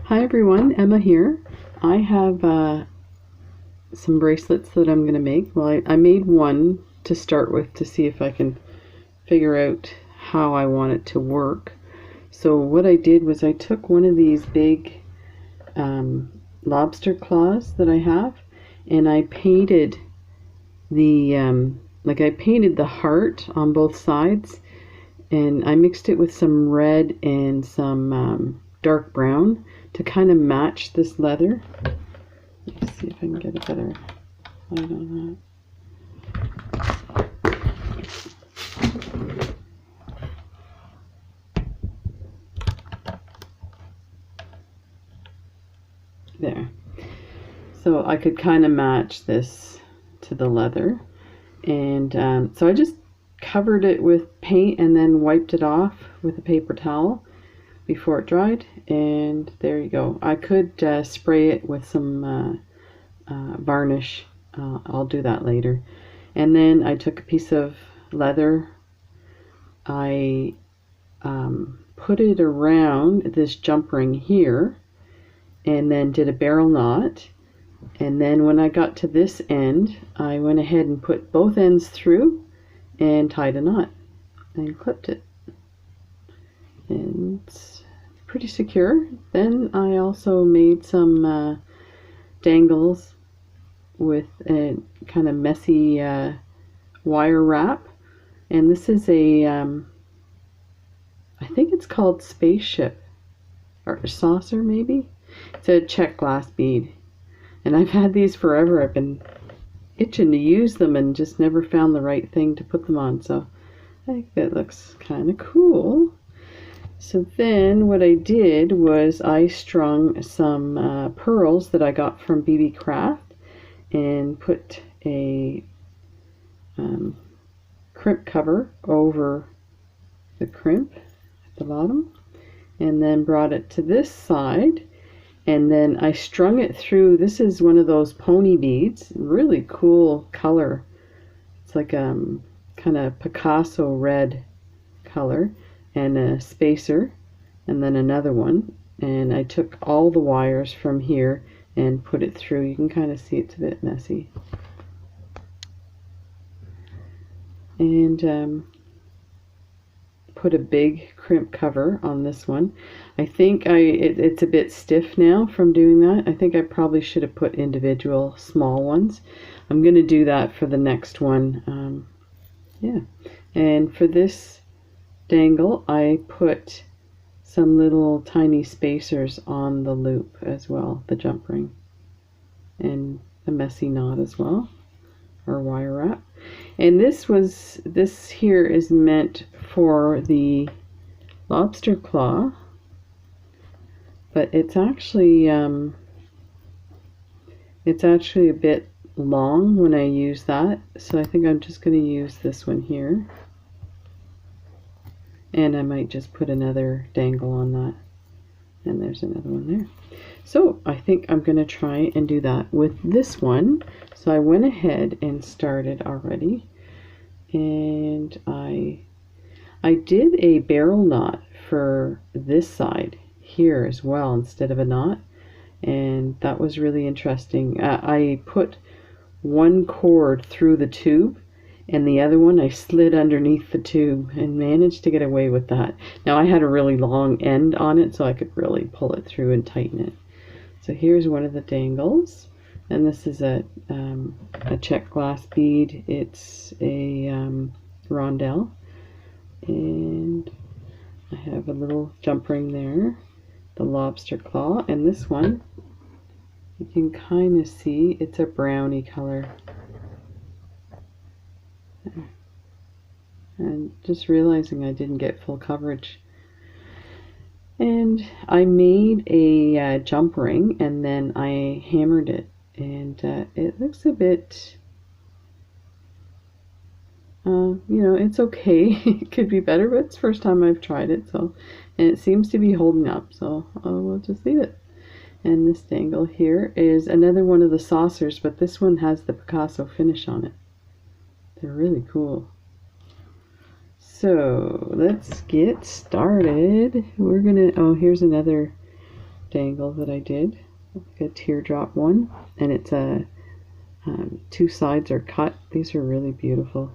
Hi everyone, Emma here. I have some bracelets that I'm going to make. Well, I made one to start with to see if I can figure out how I want it to work. So what I did was I took one of these big lobster claws that I have, and I painted the I painted the heart on both sides, and I mixed it with some red and some dark brown to kind of match this leather. Let's see if I can get a better light on that. There. So I could kind of match this to the leather. And so I just covered it with paint and then wiped it off with a paper towel before it dried, and there you go. I could spray it with some varnish. I'll do that later. And then I took a piece of leather. I put it around this jump ring here and then did a barrel knot. And then when I got to this end, I went ahead and put both ends through and tied a knot and clipped it. And it's pretty secure. Then I also made some dangles with a kind of messy wire wrap. And this is a, I think it's called spaceship or saucer maybe. It's a check glass bead. And I've had these forever. I've been itching to use them and just never found the right thing to put them on. So I think that looks kind of cool. So then what I did was I strung some pearls that I got from BB Craft and put a crimp cover over the crimp at the bottom, and then brought it to this side, and then I strung it through. This is one of those pony beads, really cool color. It's like kind of Picasso red color, and a spacer, and then another one. And I took all the wires from here and put it through. You can kind of see it's a bit messy. And put a big crimp cover on this one. I think it's a bit stiff now from doing that. I think I probably should have put individual small ones. I'm going to do that for the next one. Yeah. And for this dangle, I put some little tiny spacers on the loop as well, the jump ring, and a messy knot as well, or wire wrap. And this here is meant for the lobster claw, but it's actually a bit long when I use that, so I think I'm just going to use this one here. And I might just put another dangle on that. And there's another one there. So I think I'm going to try and do that with this one. So I went ahead and started already. And I did a barrel knot for this side here as well instead of a knot. And that was really interesting. I put one cord through the tube, and the other one I slid underneath the tube and managed to get away with that. Now I had a really long end on it, so I could really pull it through and tighten it. So here's one of the dangles, and this is a check glass bead. It's a rondelle, and I have a little jump ring there, the lobster claw, and this one you can kind of see it's a brownie color. And just realizing I didn't get full coverage. And I made a jump ring, and then I hammered it, and it looks a bit, you know, it's okay. It could be better, but it's the first time I've tried it, so, and it seems to be holding up, so we'll just leave it. And this dangle here is another one of the saucers, but this one has the Picasso finish on it. They're really cool. So let's get started. We're gonna, oh, here's another dangle that I did, like a teardrop one, and it's a two sides are cut. These are really beautiful.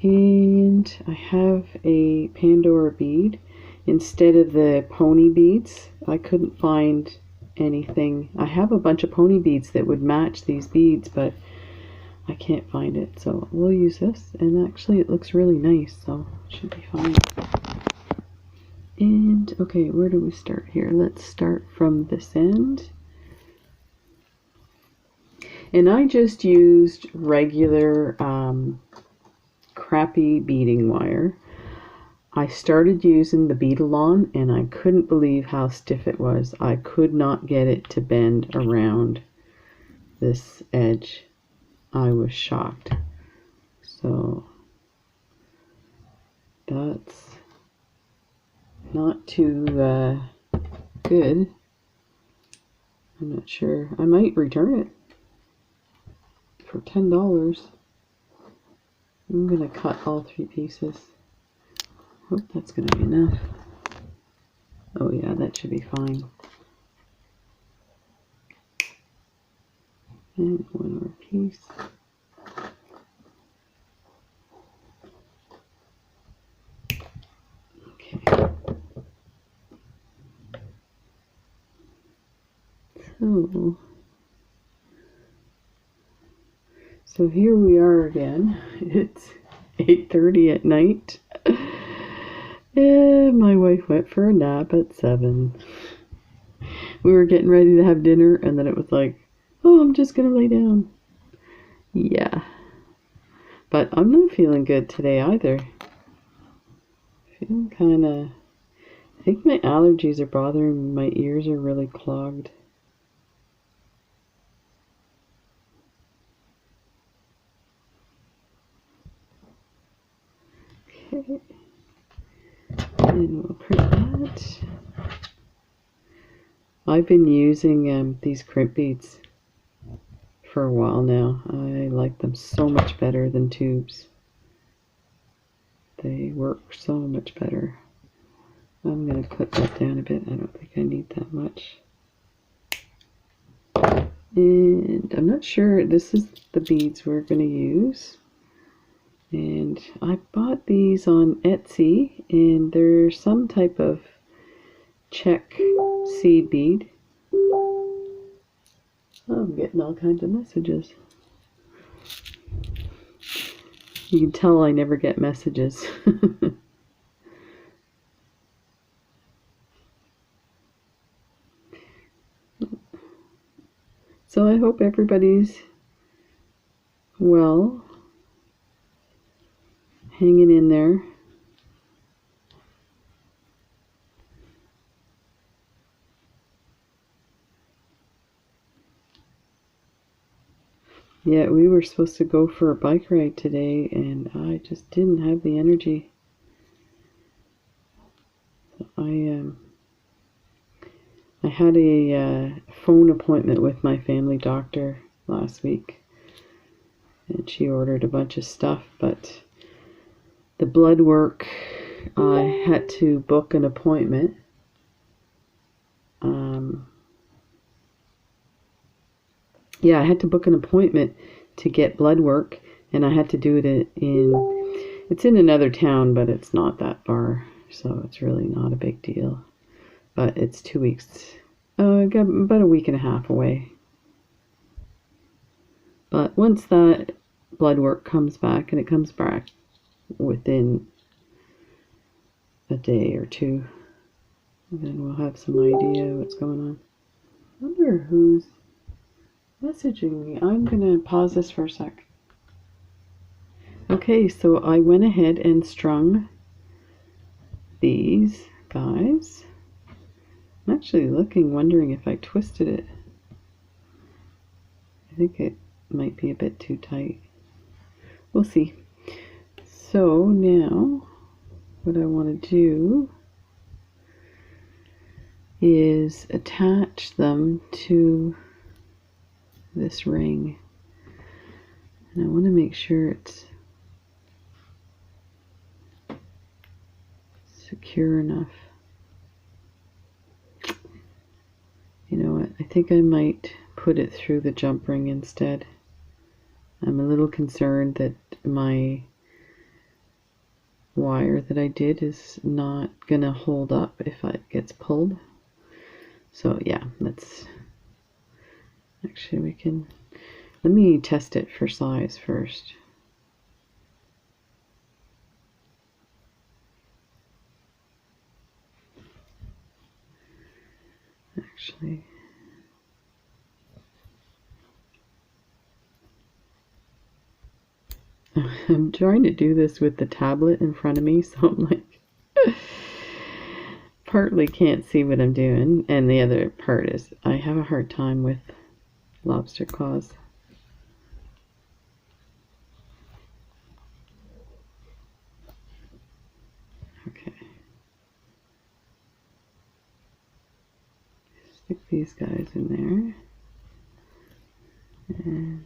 And I have a Pandora bead. Instead of the pony beads, I couldn't find anything. I have a bunch of pony beads that would match these beads, but I can't find it. So we'll use this. And actually it looks really nice, so it should be fine. And okay, where do we start here? Let's start from this end. And I just used regular crappy beading wire. I started using the Bead-A-Long and I couldn't believe how stiff it was. I could not get it to bend around this edge. I was shocked. So that's not too good. I'm not sure. I might return it for $10. I'm going to cut all 3 pieces. Hope that's going to be enough. Oh yeah, that should be fine. And one more piece. Okay. So here we are again. It's 8:30 at night. And my wife went for a nap at 7. We were getting ready to have dinner, and then it was like, oh, I'm just gonna lay down. Yeah. But I'm not feeling good today either. Feeling kinda... I think my allergies are bothering me. My ears are really clogged. Okay. And we'll print that. I've been using these crimp beads for a while now. I like them so much better than tubes. They work so much better. I'm going to put that down a bit. I don't think I need that much. And I'm not sure. This is the beads we're going to use. And I bought these on Etsy, and they're some type of check seed bead. Oh, I'm getting all kinds of messages. You can tell I never get messages. So I hope everybody's well, hanging in there. Yeah, we were supposed to go for a bike ride today, and I just didn't have the energy. I had a phone appointment with my family doctor last week, and she ordered a bunch of stuff, but the blood work, I had to book an appointment. Yeah, I had to book an appointment to get blood work, and I had to do it it's in another town, but it's not that far, so it's really not a big deal. But it's 2 weeks, about a week and a half away. But once that blood work comes back, and it comes back within a day or two, then we'll have some idea what's going on. I wonder who's messaging me. I'm gonna pause this for a sec. Okay, so I went ahead and strung these guys. I'm actually wondering if I twisted it. I think it might be a bit too tight. We'll see. So now what I want to do is attach them to this ring. And I want to make sure it's secure enough. I think I might put it through the jump ring instead. I'm a little concerned that my wire that I did is not gonna hold up if it gets pulled. So yeah, let's actually let me test it for size first. Actually, I'm trying to do this with the tablet in front of me, so I'm like partly can't see what I'm doing, and the other part is I have a hard time with lobster claws. Okay. Stick these guys in there. And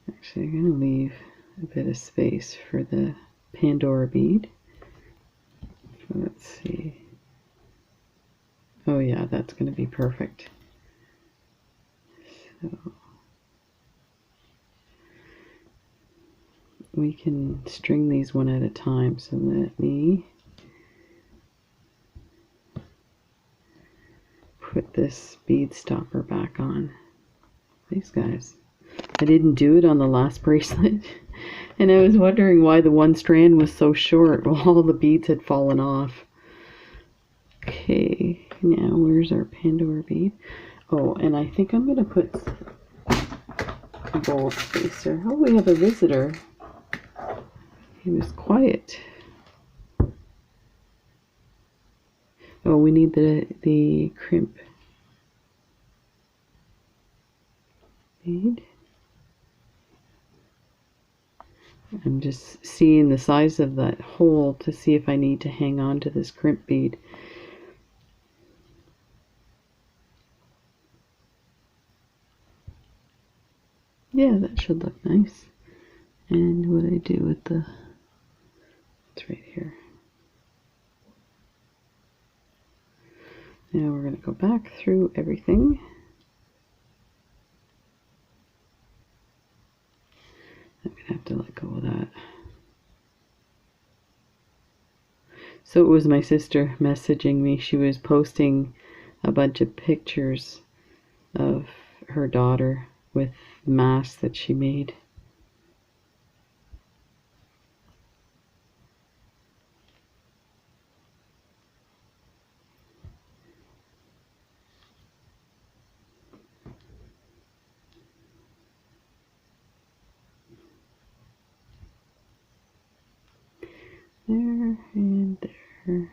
actually I'm going to leave a bit of space for the Pandora bead. So let's see. Oh yeah, that's going to be perfect. So we can string these one at a time. So let me put this bead stopper back on. These guys. I didn't do it on the last bracelet, and I was wondering why the one strand was so short while all the beads had fallen off. Okay, now where's our Pandora bead? Oh, and I think I'm going to put a gold spacer. Oh, we have a visitor. He was quiet. Oh, we need the crimp bead. I'm just seeing the size of that hole to see if I need to hang on to this crimp bead. Yeah, that should look nice. And what I do with it's right here. Now we're going to go back through everything. I'm going to have to let go of that. So it was my sister messaging me. She was posting a bunch of pictures of her daughter with masks that she made. There and there.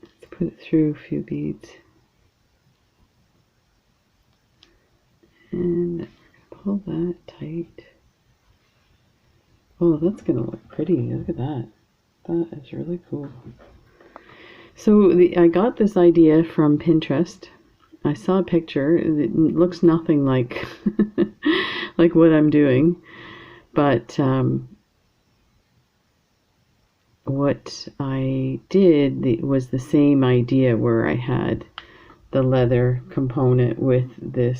Let's put it through a few beads. And we're going to pull that tight. Oh, that's going to look pretty. Look at that. That is really cool. So I got this idea from Pinterest. I saw a picture. It looks nothing like like what I'm doing, but what I did was the same idea where I had the leather component with the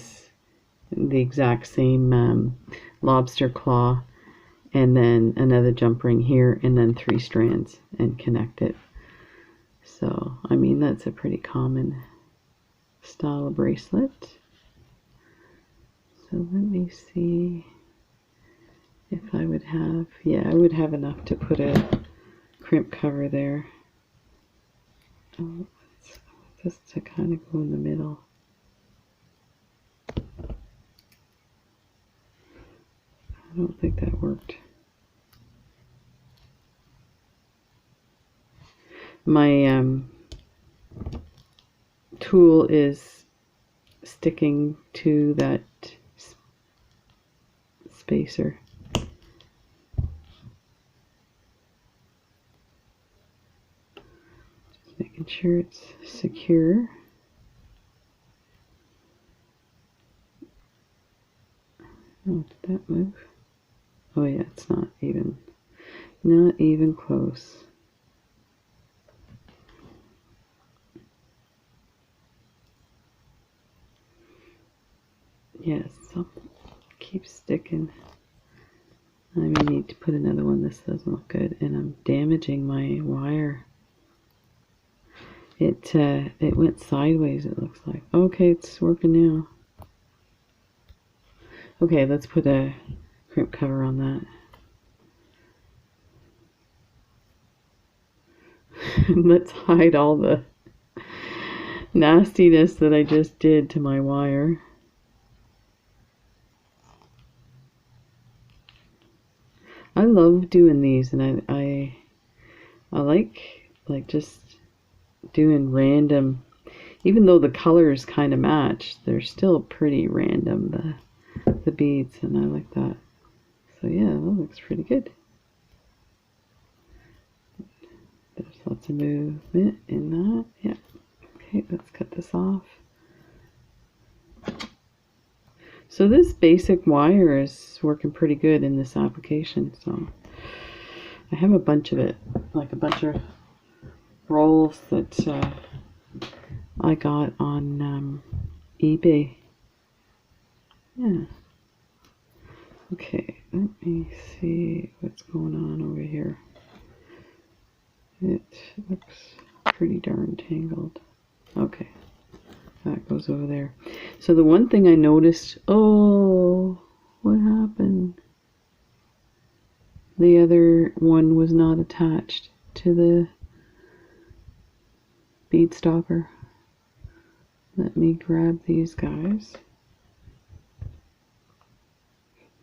exact same lobster claw, and then another jump ring here, and then 3 strands, and connect it. So, I mean, that's a pretty common style of bracelet. So let me see if I would have, yeah, I would have enough to put a crimp cover there. Oh, just to kind of go in the middle. I don't think that worked. My tool is sticking to that spacer. Just making sure it's secure. Oh, did that move? Oh yeah, it's not even close. Yes, something keeps sticking. I may need to put another one. This doesn't look good, and I'm damaging my wire. It went sideways, it looks like. Okay, it's working now. Okay, let's put a crimp cover on that. Let's hide all the nastiness that I just did to my wire. I love doing these, and I like just doing random, even though the colors kind of match, they're still pretty random, the beads, and I like that. So yeah, that looks pretty good. There's lots of movement in that. Yeah. Okay, let's cut this off. So this basic wire is working pretty good in this application. So I have a bunch of it, like a bunch of rolls that I got on eBay. Yeah. Okay, let me see what's going on over here. It looks pretty darn tangled. Okay, that goes over there. So the one thing I noticed, oh, what happened? The other one was not attached to the bead stopper. Let me grab these guys.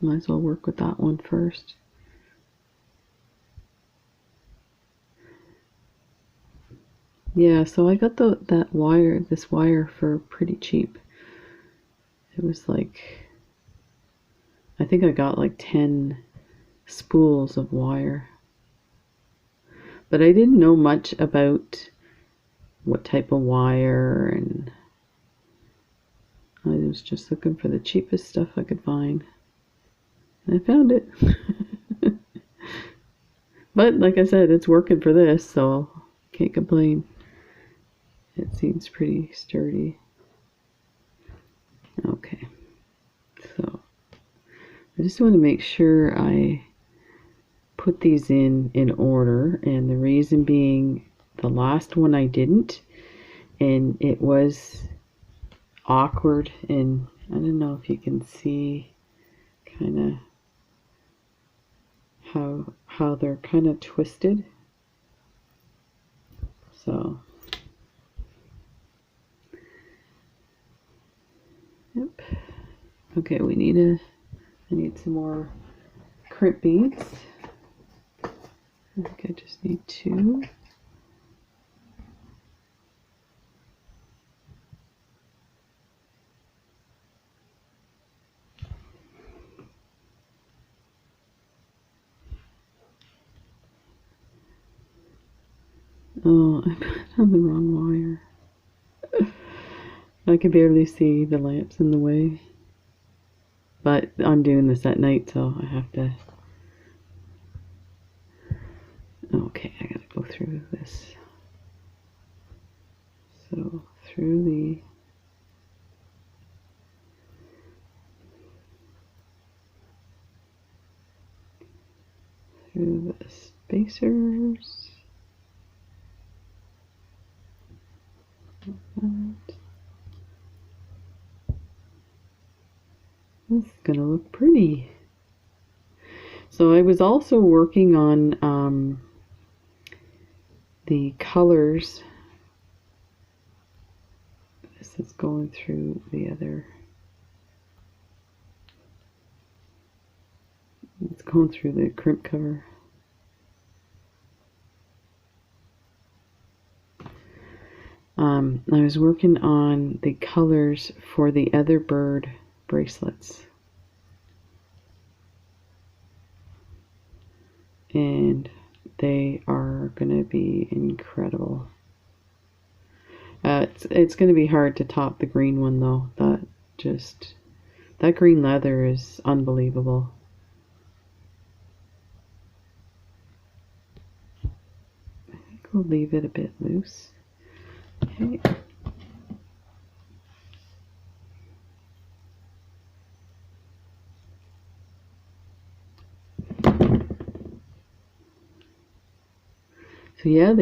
Might as well work with that one first. Yeah, so I got this wire for pretty cheap. It was like, I think I got like 10 spools of wire. But I didn't know much about what type of wire, and I was just looking for the cheapest stuff I could find. And I found it. But like I said, it's working for this, so can't complain. It seems pretty sturdy. Okay, so I just want to make sure I put these in order, and the reason being the last one I didn't, and it was awkward, and I don't know if you can see kind of how they're kind of twisted. So yep. Okay, I need some more crimp beads. I think I just need 2. Oh, I put on the wrong wire. I can barely see, the lamp's in the way. But I'm doing this at night, so I have to. Okay, I gotta go through this. So through the spacers. This is gonna look pretty. So I was also working on the colors. This is going through the other. It's going through the crimp cover. I was working on the colors for the other bird bracelets. And they are going to be incredible. It's going to be hard to top the green one though. That That green leather is unbelievable. I think we'll leave it a bit loose. Okay. So yeah,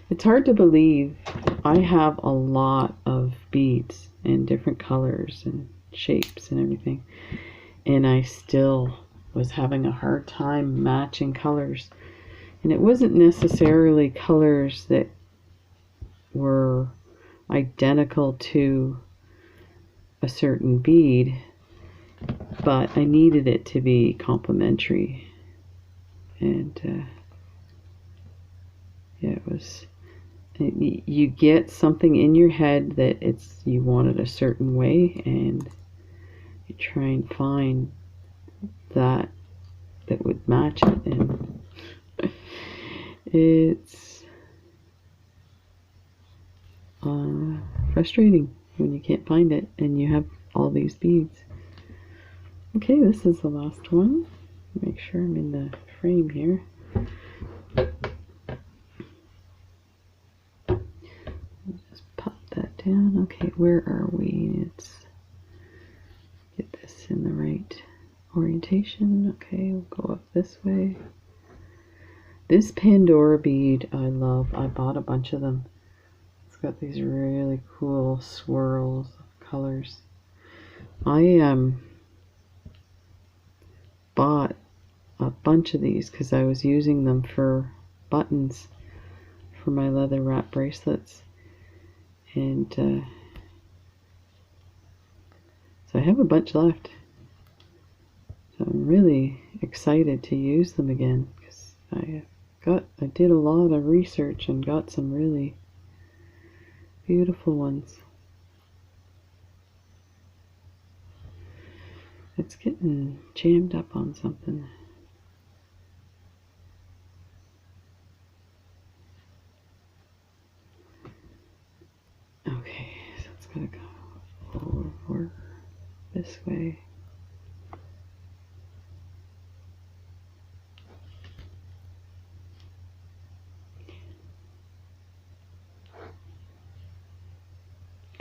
it's hard to believe I have a lot of beads in different colors and shapes and everything, and I still was having a hard time matching colors. And it wasn't necessarily colors that were identical to a certain bead, but I needed it to be complementary. And yeah, it was, you get something in your head that you want it a certain way, and you try and find that would match it, and it's frustrating when you can't find it and you have all these beads. Okay, this is the last one. Make sure I'm in the frame here. Just pop that down. Okay, where are we? Let's get this in the right orientation. Okay, we'll go up this way. This Pandora bead I love. I bought a bunch of them. It's got these really cool swirls of colors. I bought a bunch of these because I was using them for buttons for my leather wrap bracelets, and so I have a bunch left. So I'm really excited to use them again because I did a lot of research and got some really beautiful ones. It's getting jammed up on something. Okay, so it's gonna go over this way.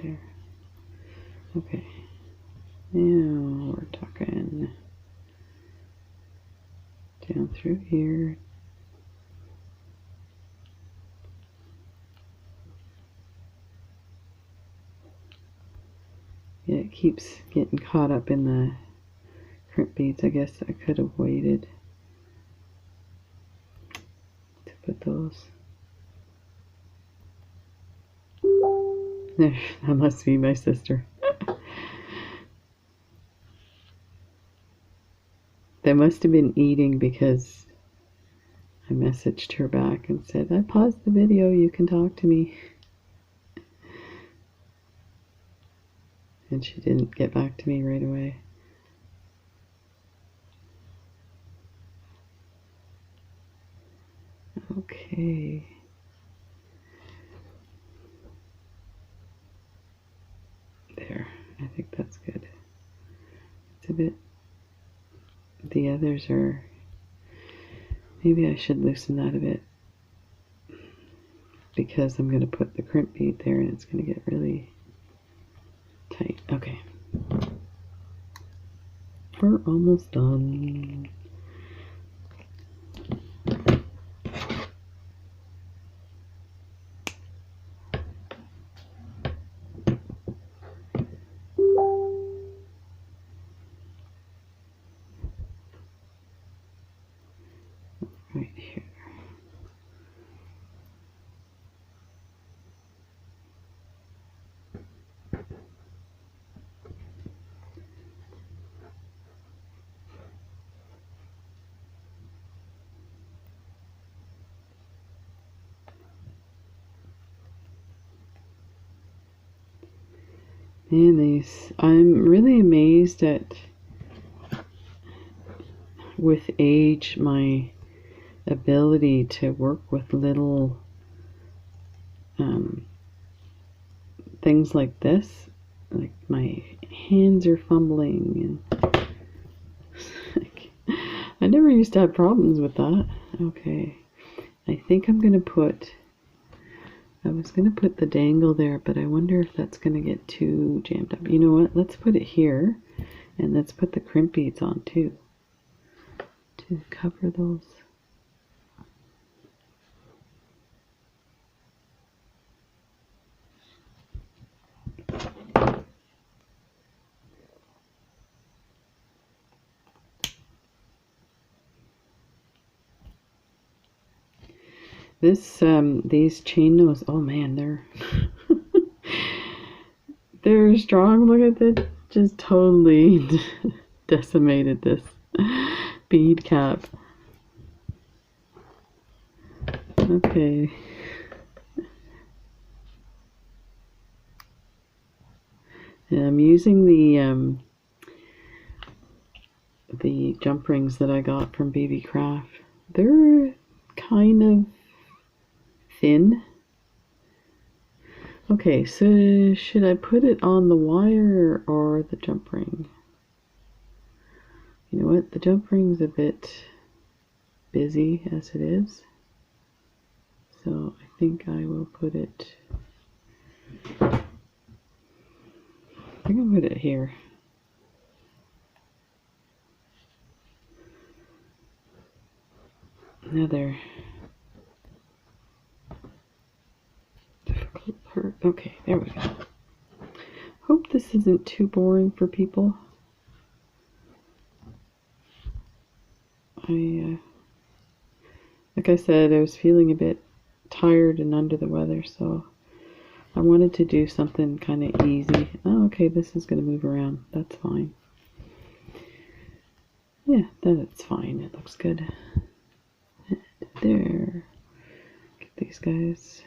There. Okay. Now we're talking down through here. Yeah, it keeps getting caught up in the crimp beads. I guess I could have waited to put those. There, that must be my sister. They must have been eating because I messaged her back and said, I paused the video, you can talk to me. And she didn't get back to me right away. Okay. There, I think that's good. It's a bit, the others are, maybe I should loosen that a bit, because I'm going to put the crimp bead there and it's going to get really tight. Okay. We're almost done. Right here. And these, I'm really amazed at, with age, my ability to work with little things like this. like my hands are fumbling, and I never used to have problems with that. Okay, I think I'm gonna put, I was gonna put the dangle there, but I wonder if that's gonna get too jammed up. You know what, let's put it here, and let's put the crimp beads on too, to cover those. These chain nose, oh man, they're they're strong. Look at that, just totally decimated this bead cap. Okay. And I'm using the jump rings that I got from Baby Craft. They're kind of thin. Okay, so should I put it on the wire or the jump ring? You know what, the jump ring's a bit busy as it is, so I think I will put it, I think I'll put it here. Another difficult part. Okay, there we go. Hope this isn't too boring for people. Like I said, I was feeling a bit tired and under the weather, so I wanted to do something kind of easy. Oh, okay, this is going to move around. That's fine. Yeah, that's fine. It looks good. There. Get these guys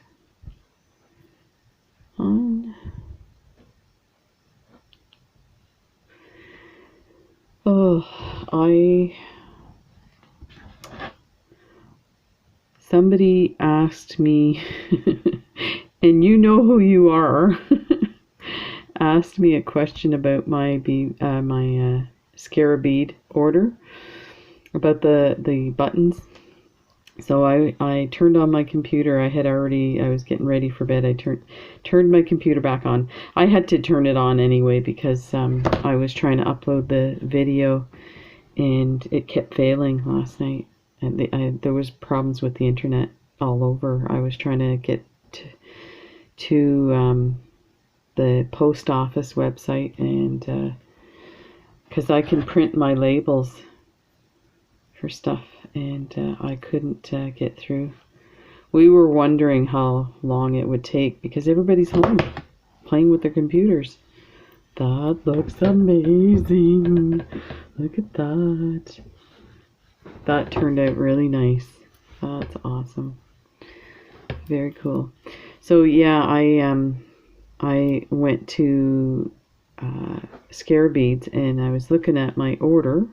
on. Oh, somebody asked me, and you know who you are, asked me a question about my scarab bead order, about the buttons. So I turned on my computer. I was getting ready for bed. I turned my computer back on. I had to turn it on anyway because I was trying to upload the video and it kept failing last night. And there was problems with the internet all over. I was trying to get to the post office website, and because I can print my labels for stuff, and I couldn't get through. We were wondering how long it would take because everybody's home playing with their computers. That looks amazing. Look at that. That turned out really nice. That's awesome. Very cool. So yeah, I went to Scarab Beads and I was looking at my order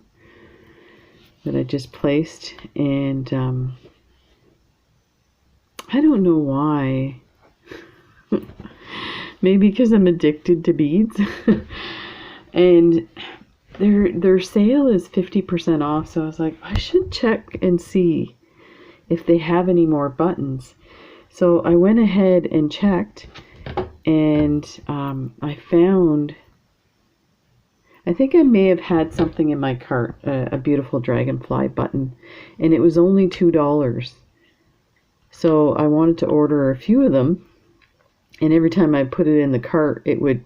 that I just placed, and I don't know why. Maybe because I'm addicted to beads. And their sale is 50% off, so I was like, I should check and see if they have any more buttons. So I went ahead and checked, and I found, I think I may have had something in my cart, a beautiful dragonfly button, and it was only $2. So I wanted to order a few of them, and every time I put it in the cart, it would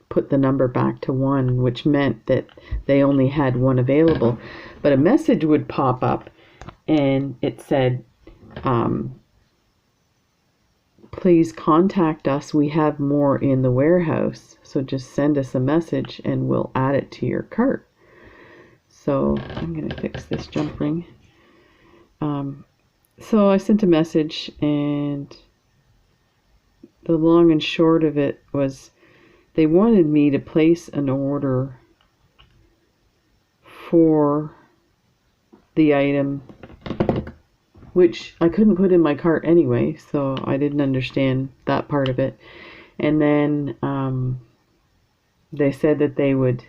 put the number back to 1, which meant that they only had one available. But a message would pop up, and it said, please contact us. We have more in the warehouse. So just send us a message and we'll add it to your cart. So I'm going to fix this jump ring. So I sent a message, and the long and short of it was they wanted me to place an order for the item, which I couldn't put in my cart anyway, so I didn't understand that part of it. And then they said that they would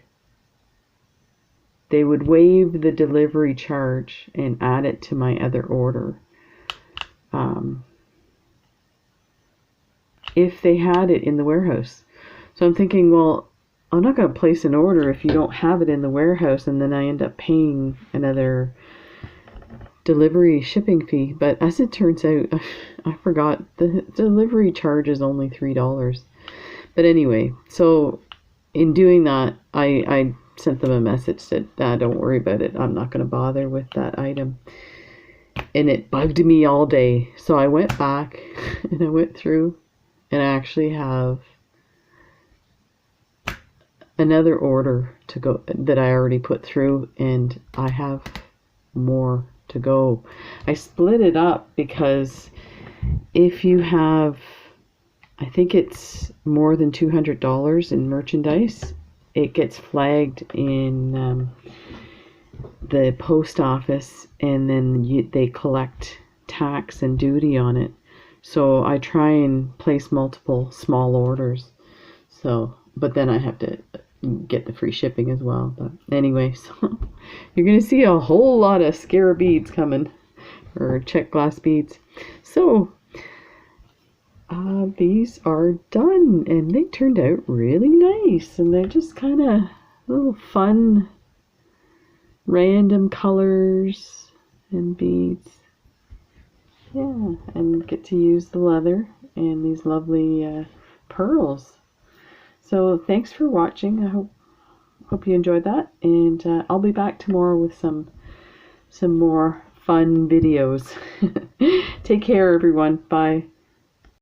waive the delivery charge and add it to my other order. If they had it in the warehouse. So I'm thinking, well, I'm not going to place an order if you don't have it in the warehouse, and then I end up paying another delivery shipping fee. But as it turns out, I forgot the delivery charge is only $3. But anyway, so in doing that, I sent them a message, said, don't worry about it. I'm not going to bother with that item. And it bugged me all day. So I went back and I went through, and I actually have another order to go that I already put through, and I have more to go. I split it up because if you have, I think it's more than $200 in merchandise, it gets flagged in the post office, and then they collect tax and duty on it. So I try and place multiple small orders. So, but then I have to get the free shipping as well. But anyway, so you're going to see a whole lot of scarab beads coming, or check glass beads. So these are done, and they turned out really nice, and they're just kind of little fun random colors and beads. Yeah, and get to use the leather and these lovely pearls. So thanks for watching. I hope you enjoyed that, and I'll be back tomorrow with some more fun videos. Take care, everyone. Bye.